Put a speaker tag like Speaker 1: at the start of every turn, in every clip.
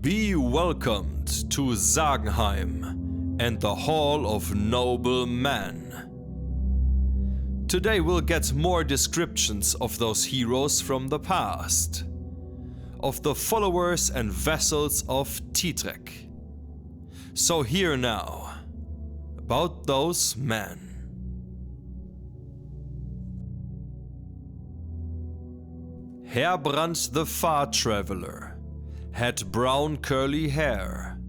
Speaker 1: Be welcomed to Sagenheim and the Hall of Noble Men. Today we'll get more descriptions of those heroes from the past, of the followers and vassals of Thidrek. So here now, about those men. Herbrand the Far Traveler had brown curly hair,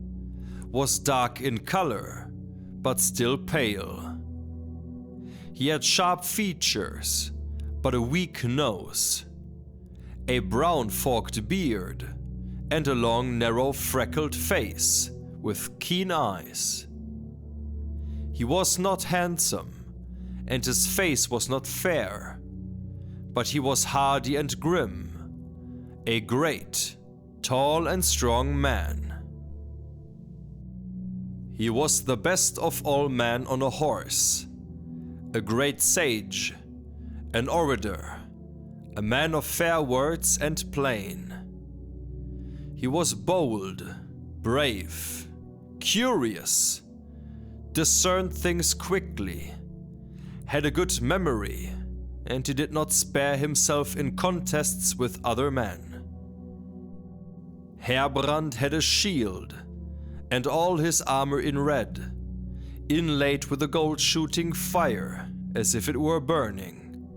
Speaker 1: was dark in color, but still pale. He had sharp features, but a weak nose, a brown forked beard, and a long narrow freckled face with keen eyes. He was not handsome, and his face was not fair, but he was hardy and grim, a great, tall and strong man. He was the best of all men on a horse, a great sage, an orator, a man of fair words and plain. He was bold, brave, curious, discerned things quickly, had a good memory, and he did not spare himself in contests with other men. Herbrand had a shield, and all his armor in red, inlaid with a gold shooting fire, as if it were burning.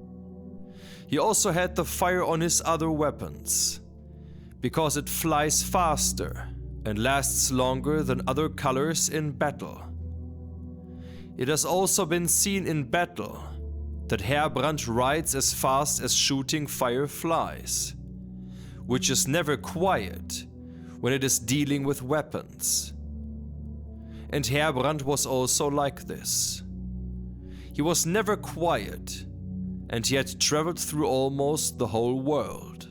Speaker 1: He also had the fire on his other weapons, because it flies faster and lasts longer than other colors in battle. It has also been seen in battle that Herbrand rides as fast as shooting fire flies, which is never quiet when it is dealing with weapons. And Herbrand was also like this. He was never quiet, and he had traveled through almost the whole world.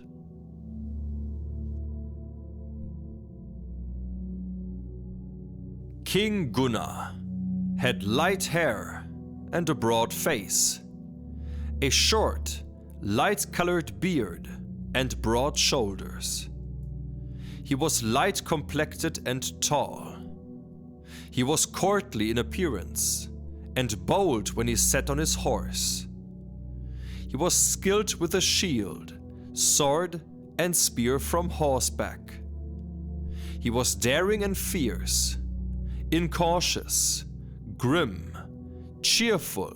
Speaker 1: King Gunnar had light hair and a broad face, a short, light-colored beard and broad shoulders. He was light-complected and tall. He was courtly in appearance and bold when he sat on his horse. He was skilled with a shield, sword, and spear from horseback. He was daring and fierce, incautious, grim, cheerful,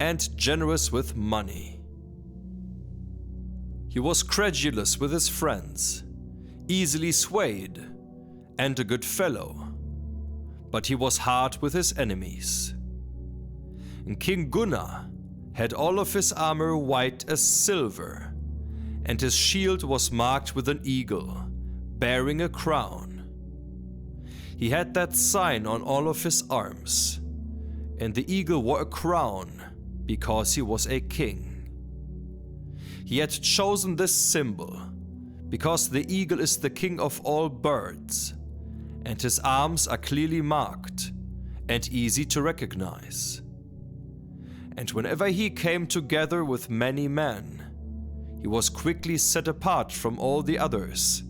Speaker 1: and generous with money. He was credulous with his friends, easily swayed, and a good fellow, but he was hard with his enemies. And King Gunnar had all of his armor white as silver, and his shield was marked with an eagle, bearing a crown. He had that sign on all of his arms, and the eagle wore a crown because he was a king. He had chosen this symbol because the eagle is the king of all birds, and his arms are clearly marked and easy to recognize. And whenever he came together with many men, he was quickly set apart from all the others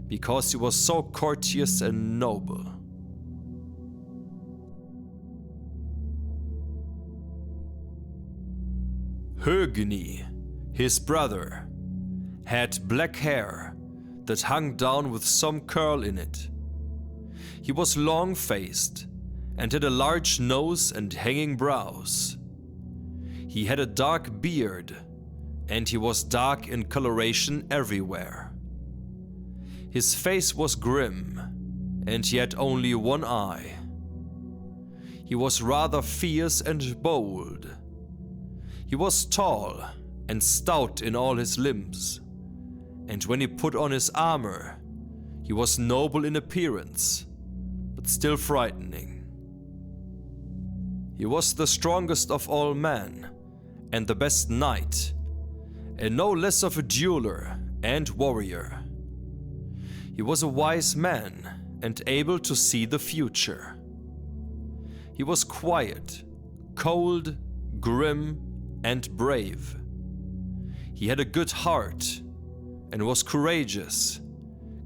Speaker 1: because he was so courteous and noble. Högni, his brother, had black hair that hung down with some curl in it. He was long-faced and had a large nose and hanging brows. He had a dark beard, and he was dark in coloration everywhere. His face was grim, and he had only one eye. He was rather fierce and bold. He was tall and stout in all his limbs, and when he put on his armor, he was noble in appearance, but still frightening. He was the strongest of all men, and the best knight, and no less of a dueler and warrior. He was a wise man and able to see the future. He was quiet, cold, grim, and brave. He had a good heart and was courageous,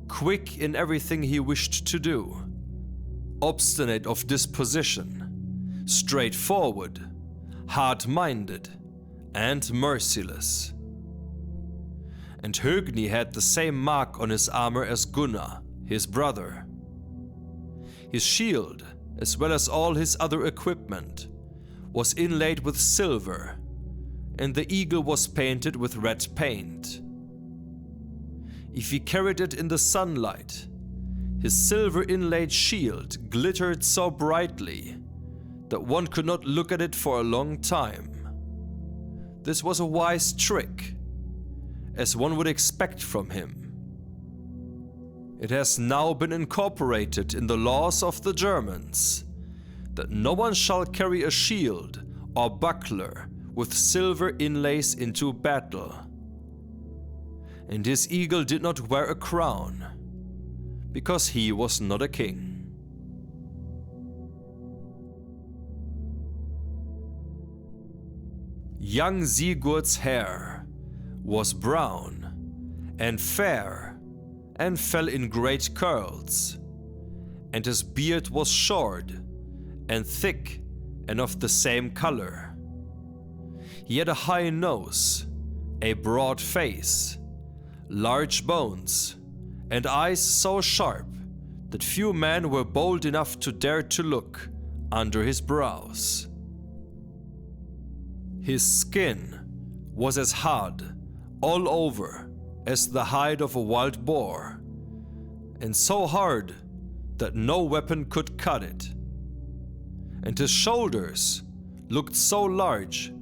Speaker 1: quick in everything he wished to do, obstinate of disposition, straightforward, hard-minded, and merciless. And Högni had the same mark on his armor as Gunnar, his brother. His shield, as well as all his other equipment, was inlaid with silver, and the eagle was painted with red paint. If he carried it in the sunlight, his silver-inlaid shield glittered so brightly that one could not look at it for a long time. This was a wise trick, as one would expect from him. It has now been incorporated in the laws of the Germans that no one shall carry a shield or buckler with silver inlays into battle. And his eagle did not wear a crown, because he was not a king. Young Sigurd's hair was brown and fair and fell in great curls, and his beard was short and thick and of the same color. He had a high nose, a broad face, large bones, and eyes so sharp that few men were bold enough to dare to look under his brows. His skin was as hard all over as the hide of a wild boar, and so hard that no weapon could cut it. And his shoulders looked so large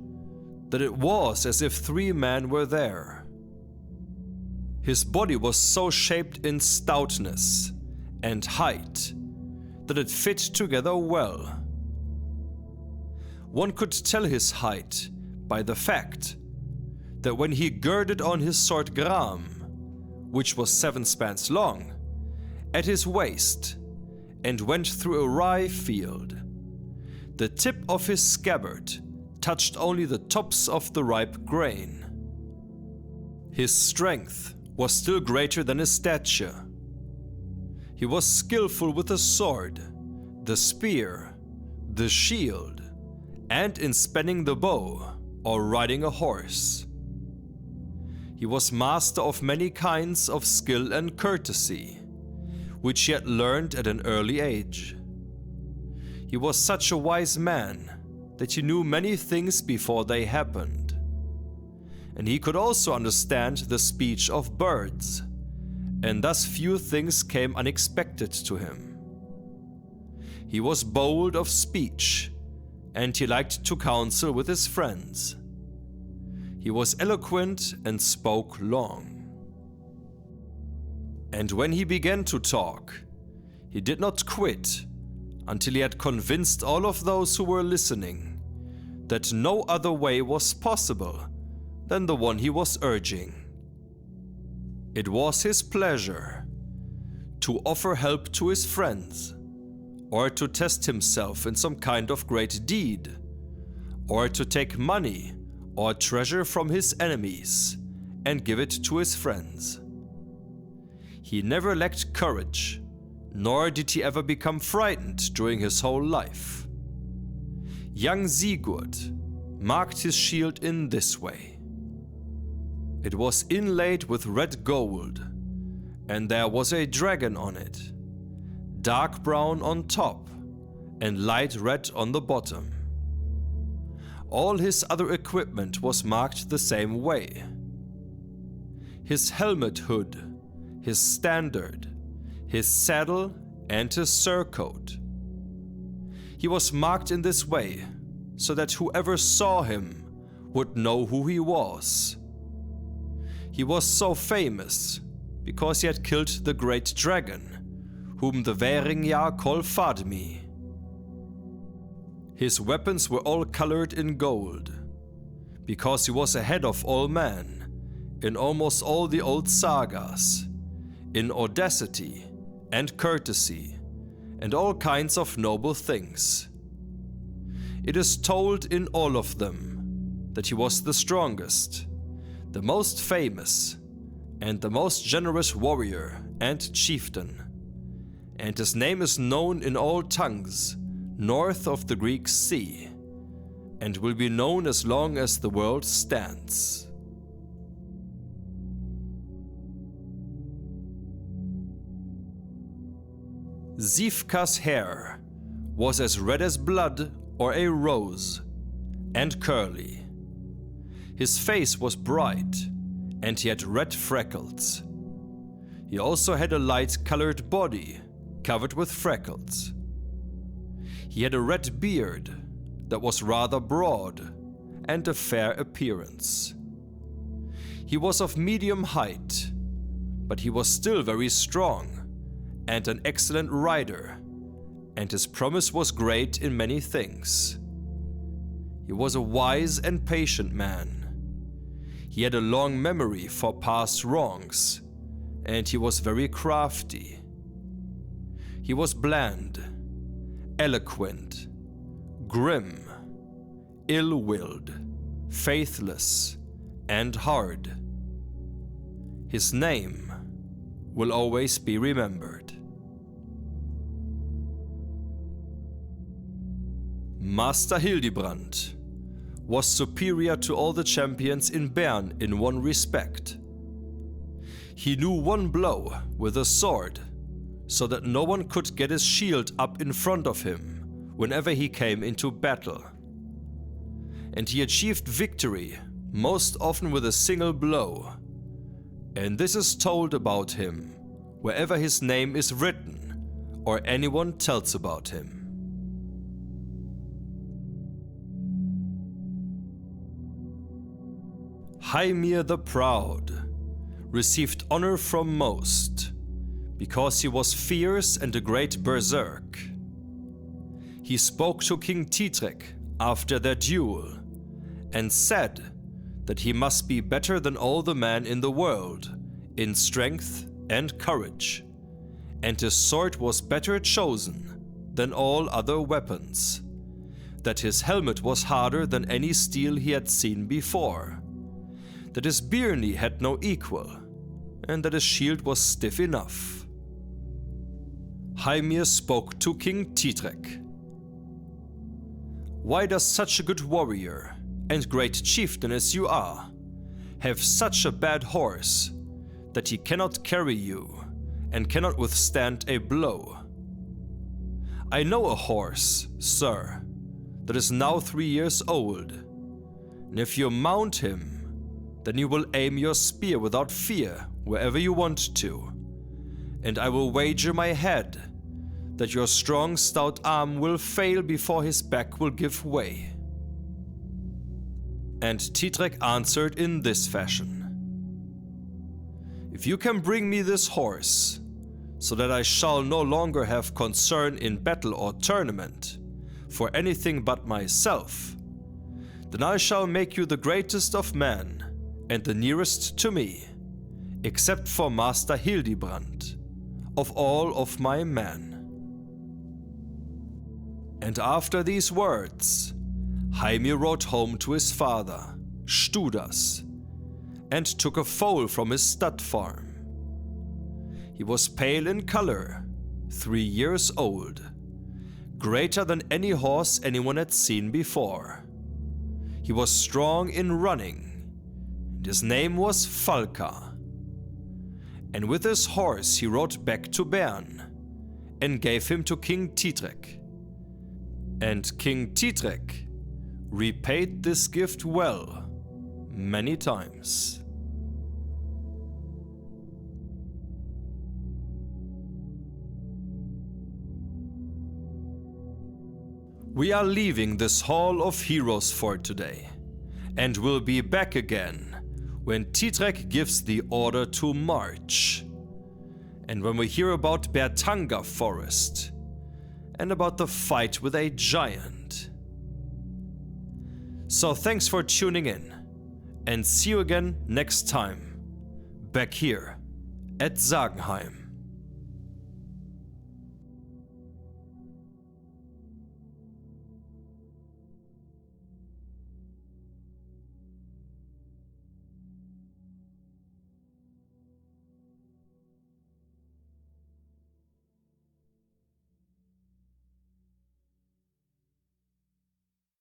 Speaker 1: that it was as if 3 men were there. His body was so shaped in stoutness and height that it fit together well. One could tell his height by the fact that when he girded on his sword Gram, which was 7 spans long, at his waist and went through a rye field, the tip of his scabbard touched only the tops of the ripe grain. His strength was still greater than his stature. He was skillful with the sword, the spear, the shield, and in spanning the bow or riding a horse. He was master of many kinds of skill and courtesy, which he had learned at an early age. He was such a wise man that he knew many things before they happened, and he could also understand the speech of birds, and thus few things came unexpected to him. He was bold of speech, and he liked to counsel with his friends. He was eloquent and spoke long. And when he began to talk, he did not quit until he had convinced all of those who were listening that no other way was possible than the one he was urging. It was his pleasure to offer help to his friends, or to test himself in some kind of great deed, or to take money or treasure from his enemies and give it to his friends. He never lacked courage, nor did he ever become frightened during his whole life. Young Sigurd marked his shield in this way. It was inlaid with red gold, and there was a dragon on it, dark brown on top and light red on the bottom. All his other equipment was marked the same way. His helmet hood, his standard, his saddle, and his surcoat. He was marked in this way so that whoever saw him would know who he was. He was so famous because he had killed the great dragon, whom the Væringjar call Fadmi. His weapons were all colored in gold, because he was ahead of all men in almost all the old sagas, in audacity and courtesy and all kinds of noble things. It is told in all of them that he was the strongest, the most famous, and the most generous warrior and chieftain, and his name is known in all tongues north of the Greek Sea, and will be known as long as the world stands. Sifka's hair was as red as blood or a rose, and curly. His face was bright, and he had red freckles. He also had a light-colored body covered with freckles. He had a red beard that was rather broad and a fair appearance. He was of medium height, but he was still very strong and an excellent rider, and his promise was great in many things. He was a wise and patient man. He had a long memory for past wrongs, and he was very crafty. He was bland, eloquent, grim, ill-willed, faithless, and hard. His name will always be remembered. Master Hildibrand was superior to all the champions in Bern in one respect. He knew one blow with a sword, so that no one could get his shield up in front of him whenever he came into battle. And he achieved victory most often with a single blow, and this is told about him wherever his name is written or anyone tells about him. Heimir the Proud received honor from most, because he was fierce and a great berserk. He spoke to King Didrik after their duel, and said that he must be better than all the men in the world in strength and courage, and his sword was better chosen than all other weapons, that his helmet was harder than any steel he had seen before, that his byrnie had no equal, and that his shield was stiff enough. Heimir spoke to King Didrik. "Why does such a good warrior and great chieftain as you are have such a bad horse that he cannot carry you and cannot withstand a blow? I know a horse, sir, that is now 3 years old, and if you mount him, then you will aim your spear without fear wherever you want to, and I will wager my head that your strong, stout arm will fail before his back will give way." And Didrik answered in this fashion: "If you can bring me this horse, so that I shall no longer have concern in battle or tournament for anything but myself, then I shall make you the greatest of men and the nearest to me, except for Master Hildibrand, of all of my men." And after these words, Heimir rode home to his father, Studas, and took a foal from his stud farm. He was pale in color, 3 years old, greater than any horse anyone had seen before. He was strong in running, and his name was Falka. And with his horse he rode back to Bern, and gave him to King Didrik. And King Didrik repaid this gift well, many times. We are leaving this Hall of Heroes for today, and will be back again when Didrik gives the order to march, and when we hear about Bertanga Forest, and about the fight with a giant. So thanks for tuning in, and see you again next time, back here at Sagenheim.